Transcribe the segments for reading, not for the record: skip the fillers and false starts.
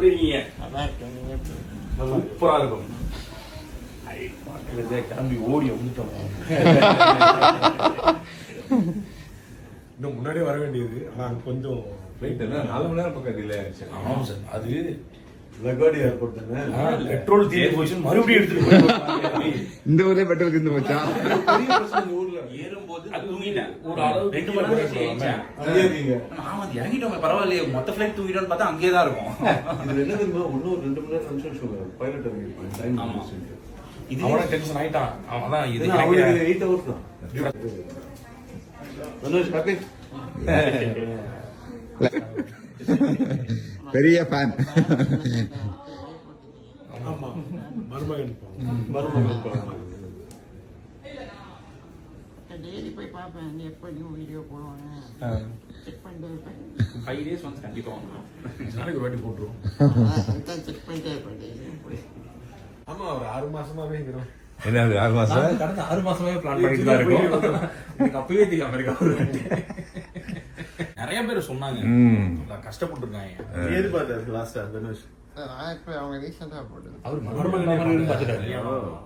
எப்படி இருக்கீங்க? சூப்பரா இருக்கும். கிளம்பி ஓடி வந்துட்டோம். இன்னும் முன்னாடியே வர வேண்டியது. ஆனா கொஞ்சம் ஃப்ளைட் என்ன 4 மணி நேரம் பக்கம் டிலே ஆயிடுச்சு. ஆமாம் சார். அது லகாடி ஏர்போர்ட் தானே. பெட்ரோல் தீர்ந்து போச்சு, மறுபடியும் எடுத்துட்டு போய் இந்த ஊர்லயே பெட்ரோல் தீர்ந்து போச்சா? பெரிய பிரச்சனை இந்த ஊர்ல. ஏறும்போது அது தூங்கிட்டேன். ஒரு அளவு 2 மணி நேரம் ஏறிச்சேன். அங்கேயே இருக்கீங்க. நான் வந்து இறங்கிட்டோமே பரவாயில்லையே, மொத்த ஃப்ளைட் தூங்கிட்டோம்னு பார்த்தா அங்கேயே தான் இருக்கும். இதுல என்ன தெரியுமா, இன்னும் ஒரு 2 மணி நேரம் ஃபங்க்ஷன் ஷோ பைலட் இறங்கிருப்பாங்க. டைம் ஆமா. இது அவன டென்ஷன் ஆயிட்டான். அவன் தான் இது அவனுக்கு 8 hours தான். மனோஜ் ஹாப்பி. பெரிய ஃபேன். ஆமா மருமகன் டெய்லி போய் பார்ப்பேன், நீ எப்போ நியூ வீடியோ போடுவாங்க செக் பண்ணிட்டே இருப்பேன். 5 days வந்து கண்டிப்பா வந்துடும். நாளைக்கு ஒரு வாட்டி போட்டுருவோம். செக் பண்ணிட்டே இருப்பேன் டெய்லி. ஆமா ஒரு 6 மாசமாவே இருக்கிறோம். என்னது 6 மாசம்? கடந்த 6 மாசமாவே பிளான் பண்ணிட்டு தான் இருக்கோம். எனக்கு அப்பவே தெரியும் அமெரிக்கா நிறைய பேர் சொன்னாங்க கஷ்டப்பட்டு இருக்காங்க. ஏது பார்த்தாரு லாஸ்டா தனுஷ். நான் இப்போ அவங்க ரீசெண்டாக போட்டது. அவர் மறுபடியும் பார்த்துட்டாரு.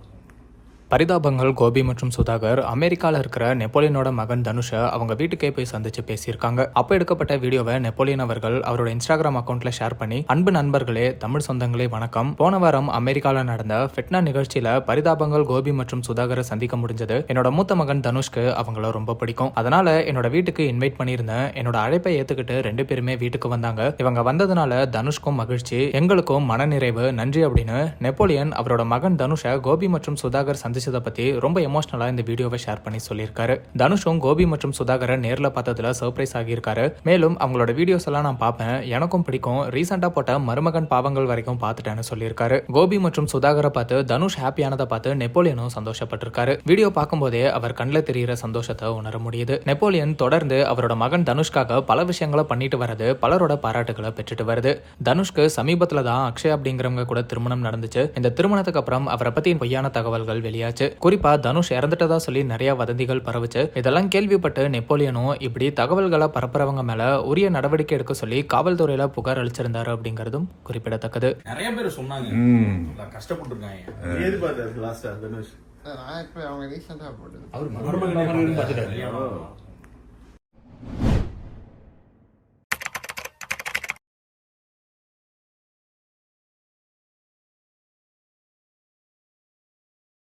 பரிதாபங்கள் கோபி மற்றும் சுதாகர் அமெரிக்காவில் இருக்கிற நெப்போலியனோட மகன் தனுஷை அவங்க வீட்டுக்கே போய் சந்திச்சு பேசியிருக்காங்க. அப்போ எடுக்கப்பட்ட வீடியோவை நெப்போலியன் அவர்கள் அவரோட இன்ஸ்டாகிராம் அக்கௌண்ட்ல ஷேர் பண்ணி, அன்பு நண்பர்களே, தமிழ் சொந்தங்களே வணக்கம். போன வாரம் அமெரிக்காவில் நடந்த ஃபிட்னா நிகழ்ச்சியில பரிதாபங்கள் கோபி மற்றும் சுதாகரை சந்திக்க முடிஞ்சது. என்னோட மூத்த மகன் தனுஷ்க்கு அவங்கள ரொம்ப பிடிக்கும். அதனால என்னோட வீட்டுக்கு இன்வைட் பண்ணியிருந்தேன். என்னோட அழைப்பை ஏத்துக்கிட்டு 2 பேருமே வீட்டுக்கு வந்தாங்க. இவங்க வந்ததுனால தனுஷ்க்கும் மகிழ்ச்சி, எங்களுக்கும் மனநிறைவு, நன்றி அப்படின்னு நெப்போலியன் அவரோட மகன் தனுஷை கோபி மற்றும் சுதாகர் சந்திச்சதை பத்தி ரொம்ப எமோஷனலா இந்த வீடியோவை ஷேர் பண்ணி சொல்லியிருக்காரு. தனுஷும் கோபி மற்றும் சுதாகரை நேர்ல பார்த்ததுல சர்ப்ரைஸ் ஆகியிருக்காரு. மேலும் அவங்களோட வீடியோஸ் எல்லாம் நான் பார்ப்பேன், எனக்கும் பிடிக்கும், ரீசெண்டா போட்ட மருமகன் பாவங்கள் வரைக்கும் பார்த்துட்டேன்னு சொல்லியிருக்காரு. கோபி மற்றும் சுதாகரை பார்த்து தனுஷ் ஹாப்பியானதை பார்த்து நெப்போலியனும் சந்தோஷப்பட்டிருக்காரு. வீடியோ பார்க்கும்போதே அவர் கண்ணில் தெரிகிற சந்தோஷத்தை உணர முடியுது. நெப்போலியன் தொடர்ந்து அவரோட மகன் தனுஷ்காக பல விஷயங்களை பண்ணிட்டு வரது பலரோட பாராட்டுகளை பெற்றுட்டு வருது. தனுஷ்க்கு சமீபத்துல தான் அக்ஷய் அப்படிங்கிறவங்க கூட திருமணம் நடந்துச்சு. இந்த திருமணத்துக்கு அப்புறம் அவரை பத்தி பொய்யான தகவல்கள் வெளியாச்சு. குறிப்பா தனுஷ் இறந்துட்டதா சொல்லி நிறைய வதந்திகள் பரவுச்சு. இதெல்லாம் கேள்விப்பட்டு நெப்போலியனும் இப்படி தகவல்களை பரப்புறவங்க மேல உரிய நடவடிக்கை எடுக்க சொல்லி காவல்துறையில புகார் அளிச்சிருந்தாரு அப்படிங்கறதும் குறிப்பிடத்தக்கது. நிறைய பேர் சொன்னாங்க கஷ்டப்பட்டு இருக்காங்க. ஏது பார்த்தாரு லாஸ்டா தனுஷ். நான் இப்போ அவங்க ரீசெண்டாக போட்டது. அவர் மறுபடியும் பார்த்துட்டாரு.